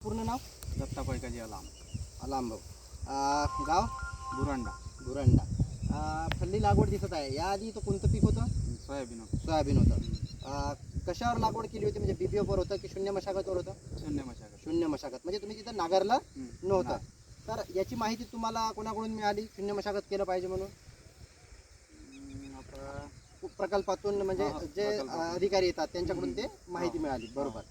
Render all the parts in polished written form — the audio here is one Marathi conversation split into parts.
पूर्ण नाव? दत्ता पैकाजी अलाम. अलाम भाऊ. गाव? बुरांडा. बुरांडा. फल्ली लागवड दिसत आहे. याआधी तो कोणतं पीक होतं? सोयाबीन होतं. सोयाबीन होतं. कशावर लागवड केली होती? म्हणजे BPF वर होतं की शून्य मशागतवर होतं? शून्य मशागत. शून्य मशागत म्हणजे तुम्ही तिथं नांगरलं नव्हतं. नाही. तर याची माहिती तुम्हाला कोणाकडून मिळाली शून्य मशागत केलं पाहिजे म्हणून? आता प्रकल्पातून म्हणजे हा, जे प्रकल्पातून. अधिकारी येतात त्यांच्याकडून ते माहिती मिळाली. बरोबर.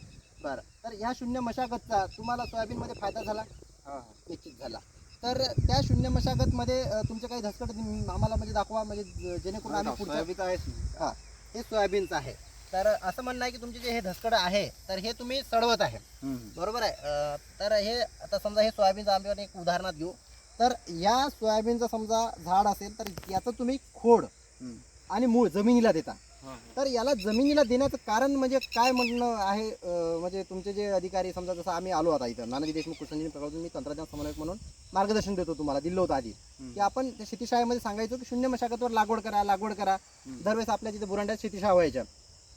बरं, तर ह्या शून्य मशागतचा तुम्हाला सोयाबीनमध्ये फायदा झाला? हा निश्चित झाला. तर त्या शून्य मशागतमध्ये तुमचे काही धसकट आम्हाला म्हणजे दाखवा, म्हणजे जेणेकरून आम्ही पुढच्या सोयाबीन आहेच नाही. हां, हे सोयाबीनचं आहे. तर असं म्हणणं आहे की तुमचे जे हे धसकड आहे तर हे तुम्ही सडवत आहे. बरोबर आहे. तर हे आता समजा हे सोयाबीनचं आम्ही एक उदाहरणात घेऊ. तर या सोयाबीनचं समजा झाड असेल तर याचं तुम्ही खोड आणि मूळ जमिनीला देता. तर याला जमिनीला देण्याचं कारण म्हणजे काय म्हणणं आहे? म्हणजे तुमचे जे अधिकारी समजा जसं आम्ही आलो आता इथं नानाजी देशमुख कृषी प्रकल्पातून मी तंत्रज्ञान समन्वयक म्हणून मार्गदर्शन देतो तुम्हाला, दिलं होतं आधी की आपण शेतीशाळेमध्ये सांगायचो की शून्य मशागतवर लागवड करा. दरवेळेस आपल्या तिथे बुरांड्यात शेतीशाळा व्हायच्या.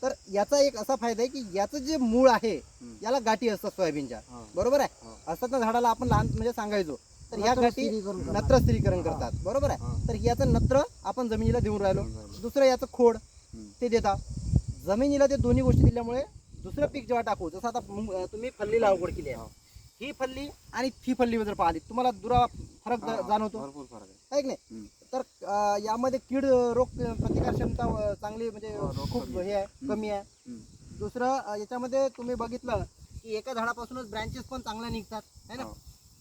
तर याचा एक असा फायदा आहे की याचं जे मूळ आहे याला गाठी असतात सोयाबीनच्या. बरोबर आहे. असतात ना झाडाला, आपण लहान म्हणजे सांगायचो तर ह्या गाठी नत्र स्थिरीकरण करतात. बरोबर आहे. तर याचं नत्र आपण जमिनीला देऊन राहिलो. दुसरं याचं खोड ते देता जमिनीला. ते दोन्ही गोष्टी दिल्यामुळे दुसरं पीक जेव्हा टाकू, जसं आता तुम्ही फल्ली लागवड केली आहे, ही फल्ली आणि ती फल्ली जर पाहिली तुम्हाला दुरा फरक जाणवतो, भरपूर फरक आहे. आहे की नाही? तर यामध्ये कीड रोग प्रतिकार क्षमता चांगली म्हणजे खूप हे आहे, कमी आहे. दुसरं याच्यामध्ये तुम्ही बघितलं की एका झाडापासूनच ब्रँचेस पण चांगल्या निघतात, है ना?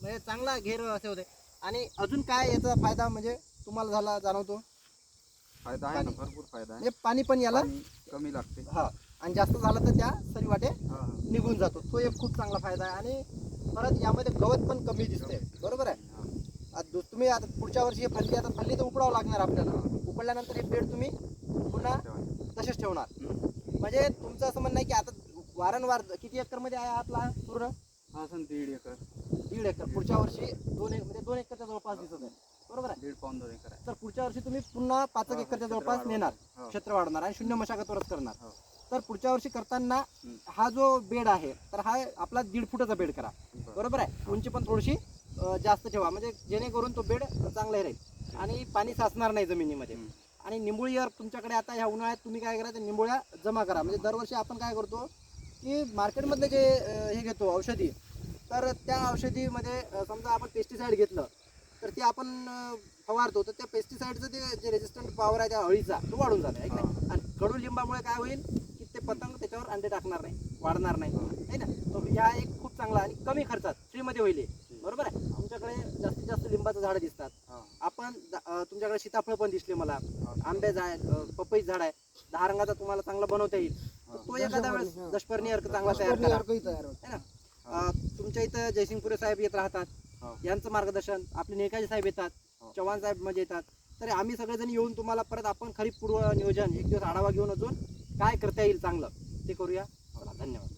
म्हणजे चांगला घेर असे होते. आणि अजून काय याचा फायदा म्हणजे तुम्हाला झाला जाणवतो? फायदा आहे ना, भरपूर फायदा आहे. म्हणजे पाणी पण याला पाणी कमी लागते. हा, आणि जास्त झालं तर त्या सरी वाटे हा निघून जातो. तो एक खूप चांगला फायदा आहे. आणि परत यामध्ये गवत पण कमी दिसते. बरोबर आहे. तुम्ही आता पुढच्या वर्षी हे फल्ली, आता फल्ली तर उपडावं लागणार आपल्याला. उपडल्यानंतर हे बेड तुम्ही पुन्हा तसेच ठेवणार. म्हणजे तुमचं असं म्हणणं आहे की आता वारंवार किती एकरमध्ये आहे आपला पूर्ण? हा सण 1.5 एकर. 1.5 एकर. पुढच्या वर्षी 2 एकरच्या जवळपास दिसत आहे. बरोबर आहे. 1.5-2 एकर आहे. तर पुढच्या वर्षी तुम्ही पुन्हा 5 एकरच्या जवळपास नेणार, क्षेत्र वाढवणार आणि शून्य मशागतवरच करणार. तर पुढच्या वर्षी करताना हा जो बेड आहे तर हा आपला 1.5 फुटाचा बेड करा. बरोबर आहे. उंची पण थोडीशी जास्त ठेवा, म्हणजे जेणेकरून तो बेड चांगला राहील आणि पाणी साचणार नाही जमिनीमध्ये. आणि निंबोळीवर तुमच्याकडे आता ह्या उन्हाळ्यात तुम्ही काय करा, त्या निंबोळ्या जमा करा. म्हणजे दरवर्षी आपण काय करतो की मार्केटमधले जे हे घेतो औषधी, तर त्या औषधीमध्ये समजा आपण पेस्टिसाईड घेतलं तर ते आपण फवारतो, तर त्या पेस्टिसाईडचं ते जे रेजिस्टंट पॉवर आहे त्या अळीचा तो वाढून जातो, आहे की नाही? आणि कडुलिंबामुळे काय होईल की ते पतंग त्याच्यावर अंडे टाकणार नाही, वाढणार नाही, आहे ना? तो या एक खूप चांगला आणि कमी खर्चात फ्रीमध्ये होईल. बरोबर आहे. तुमच्याकडे जास्तीत जास्त लिंबाचं झाडं दिसतात. आपण तुमच्याकडे सीताफळ पण दिसले मला, आंबे झाड, पपई झाड आहे. 10 रंगाचा तुम्हाला चांगला बनवता येईल. तो एखाद्या वेळेस दशपर्णी अर्क चांगला तयार करा, है ना? तुमच्या इथं जयसिंगपुरे साहेब येत राहतात, यांचं मार्गदर्शन, आपले नेकाजी साहेब येतात, चव्हाण साहेब म्हणजे येतात. तर आम्ही सगळेजण येऊन तुम्हाला परत आपण खरीप पूर्व नियोजन एक दिवस आढावा घेऊन अजून काय करता येईल चांगलं ते करूया. धन्यवाद.